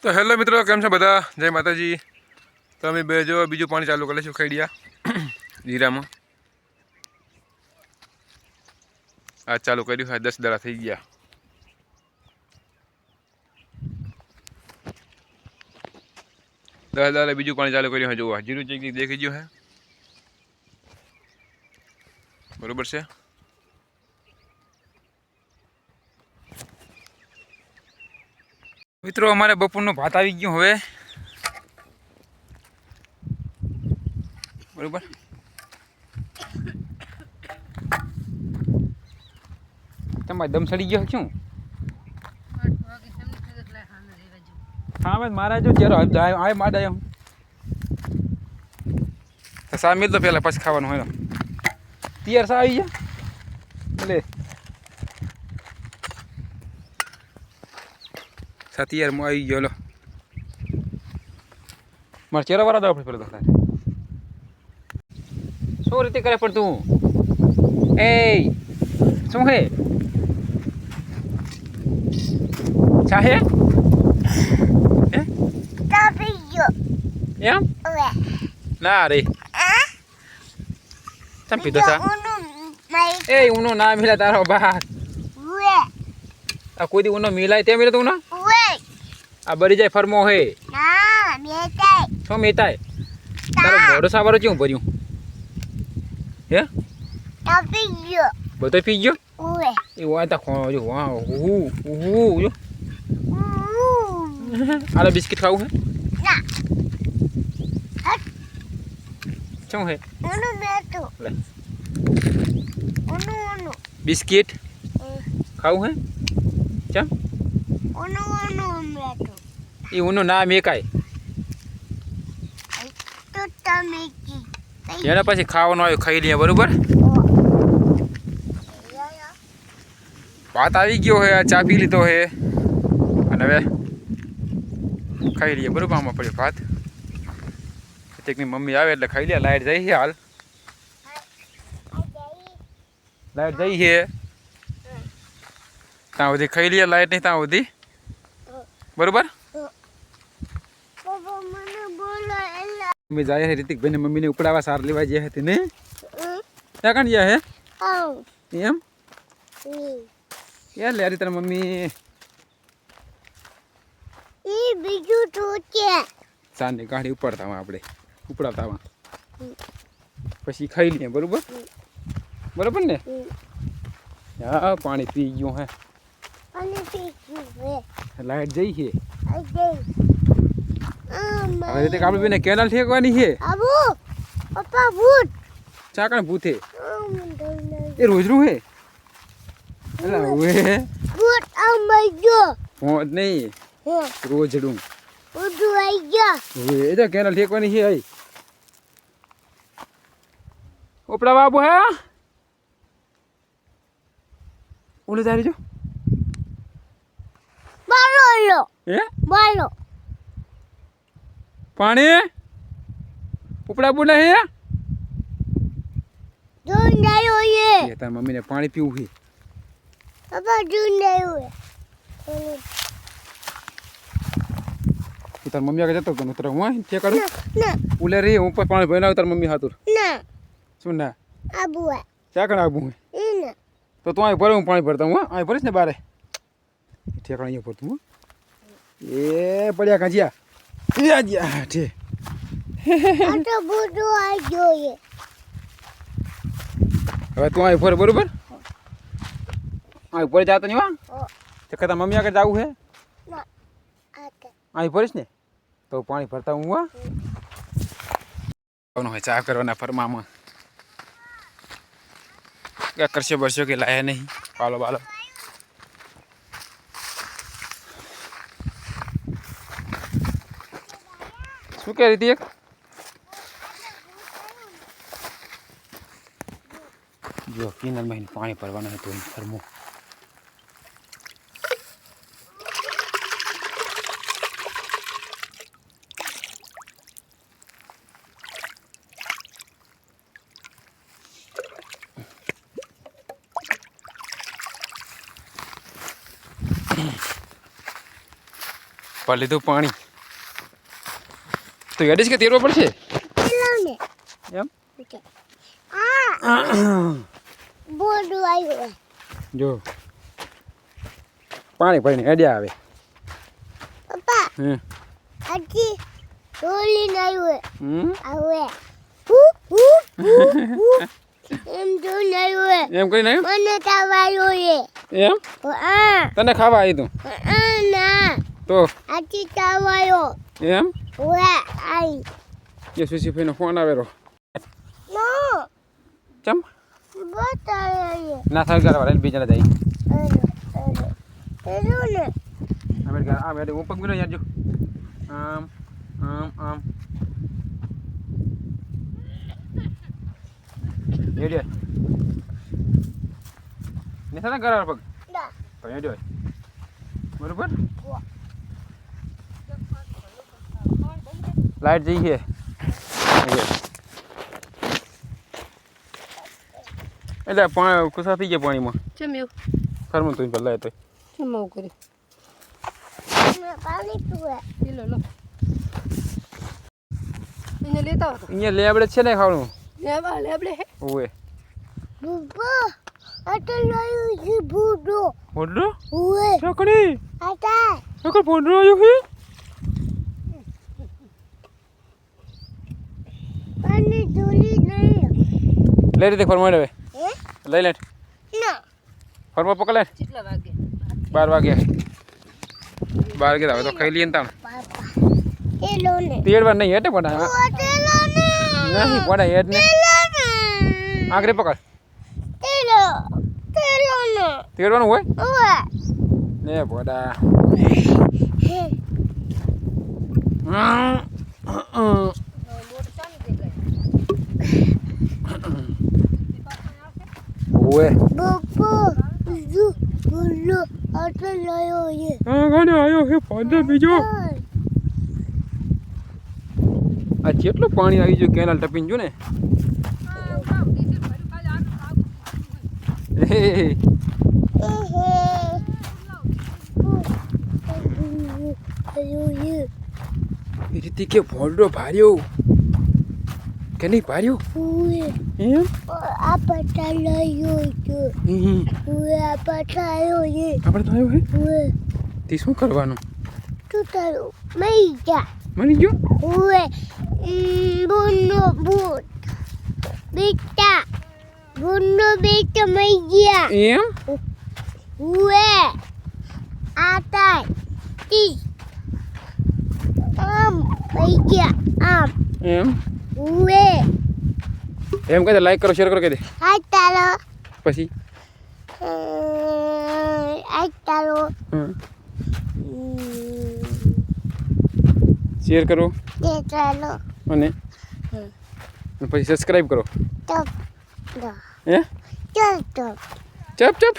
તો હેલો મિત્રો, કેમ છો બધા? જય માતાજી. તો અમે જો બીજું પાણી ચાલુ કરી લઈશું ખૈડિયા જીરામાં. આ ચાલુ કર્યું હોય 10 દાડા થઈ ગયા. દાડા બીજું પાણી ચાલુ કર્યું હોય. જોવા જીરું ચેક દેખી ગયું હે, બરોબર છે. મિત્રો અમારે બપોરનો ભાત આવી ગયો હવે, બરોબર. તમારે દમ સડી ગયો શું? હા ભાઈ મારા જો ચેરો આવે માડ આવ્યો તો સા મિલ તો પેલા પછી ખાવાનું હોય. તૈયાર સા આવી ગયા એટલે સા તૈયારમાં આવી ગયો. લો મારા ચેરા વાળા દવા પડે તો શું રીતે કરે પણ તું એ શું હે ચાહે એમ ના રે તમ પીધો સા એ ઉનો ના મિલા તારો બહાર આ કોઈ દી ઉનો મિલાય તે મિલે તું ના આ બરી જાય ફરમો હે ના મેતાય શું મેતાય તારો મોઢો સાવારો કેવું ભર્યું હે પી ગયો બધો પી ગયો ઓએ એ વાતા ખો જો વાહ જો આલે બિસ્કિટ ખાવું હે ના શું હે ઓનો બેટો લે ઓનો બિસ્કિટ ખાવું હે ચમ ઓનો બેટો એ ઓનો નામ એકાય તો તમે કી એના પછી ખાવાનું આવ્યું ખાઈ લઈએ, બરોબર. ભાત આવી ગયો હે, ચા પી લીધો હે અને હવે ખાઈ લઈએ, બરોબર. આમાં પડ્યો ભાત. એકની મમ્મી આવે એટલે ખાઈ લે. લાઈટ જઈ છે હાલ, લાઈટ જઈ છે ત્યાં સુધી ખાઈ લઈએ. લાઈટ નહીં ત્યાં સુધી, બરોબર. મમ્મી જાય છે રિતિક ભાઈ ને મમ્મી ને ઉપડાવા સાર લેવા જાય હતી ને ત્યાં કાં ગયા હે એમ યાર લે તારા મમ્મી બીજું સાંજની ગાડી ઉપાડતા આપણે ઉપડાવતા પછી ખાઈ લઈએ, બરોબર. બરોબર ને હા પાણી પી ગયું હે, લાઈટ જઈ છે હવે તે આપણે બેને કેનાલ ઠેકવાની છે. પપ્પા ભૂત ચાકણ ભૂતે એ રોજનું હે એલા ઓએ ભૂત આઈ ગયો ભૂત નહીં રોજડું ઉડું આઈ ગયો ઓએ એ તો કેનાલ ઠેકવાની છે. આઈ ઓપડા બાબુ હે ઓલે જારી જો બાલો હે બાલો પાણી ઉપડા બુના હે દૂધ લાયો હે તાર મમ્મીને પાણી પીવું હે પપ્પા દૂધ લાયો હે તાર મમ્મી આગળ જતો તો નતર હું કે કરું ના ઉલે રે હું પર પાણી ભરાવ તાર મમ્મી હાતુર ના શું ના આબુ ચા કણ આબુ હે ના તો તું આ ભરે હું પાણી ભરતા હું આ ભરીશ ને બારે ઠેકાણ અહીંયા ભરતું હું એ પડ્યા કાંજિયા યા ઠે આ તો બુડો આ જોઈએ હવે તું આ ઉપર, બરોબર. આ ઉપર જાતો નહીં વા તે કતા મમ્મી આગળ જાવું હે ના આ ભરીશ ને તો પાણી ભરતા હું હા હોય ચા કરવાના ફરમામાં क्या करशे बरसों के लाया नहीं पालो बालो શું કહે રીતિ એક જો કિનારમાં પાણી ભરવાનું હતું ફરમું પર લીધું પાણી તો હેડીશ કે તેરવા પડશે એમ જો પાણી ભરીને હેડ્યા આવે એમ કરીને એમ તને ખાવા આવી તું તો એમ એ સુશીભાઈનો ફોન આવેલો ચમ ના થાય ઘર બીજા જાય આ બેઠે હું પગ બી યાર જો આમ આમ આમ રેડી ને થાય ઘર પગ પણ રેડી બરોબર લાઈટ જઈ છે એટલે પાણી કુસા થઈ ગયા પાણીમાં ચમ્યું ખરમું તું ભલાય તો ચમાવું કરી લો લો એને લેતા હતો અહીંયા લેબડે છે ને ખાવાનું લેબડે હે ઓએ બુબો આટો લાયો છે બુડો ફોડરો ઓએ છોકરી આટા છોકર ફોડરો આવ્યો હે પાણી ધોલી નહીં લઈ રીતે ફરમાડ હવે હે લઈ લે ના ફરમા પકડ લે કેટલા વાગે 12 વાગ્યા 12 વાગે તો ખાઈ લઈએ ને તાણ પાપા એલો ને તેડવા નહીં હેટે પડા ઓટેલો ને નહીં પડા હેડ ને આંગરે પકડ તેલો તેલો ને તેડવાનું હોય ઓએ ને પડા ઓએ બુબો જુ બોલો આટો લાયો છે હા ગાડે આવ્યો હે ફાધર બીજો આ જેટલું પાણી આવી ગયું કેનાલ ટપીને જો ને એ રીતે કે ભોળડો ભાર્યો કે નહીં ભાર્યો ઓએ એમ આ પટા લાયો છે ઓએ આ પટા આયો છે આપણે તો આવ્યો હે ઓએ તે શું કરવાનું તું તારું મઈ જા મળી ગયો ઓએ બોનો બોટ બેટા બોનો બેટા મઈ ગયા એમ ઓએ આતા તી આમ મઈ ગયા આમ એમ ઓએ એમ કહે લાઈક કરો શેર કરો કહી દે આ તારો પછી આ તારો શેર કરો એ તારો અને પછી સબસ્ક્રાઇબ કરો ટપ હે ટપ ચપ ચપ ટપ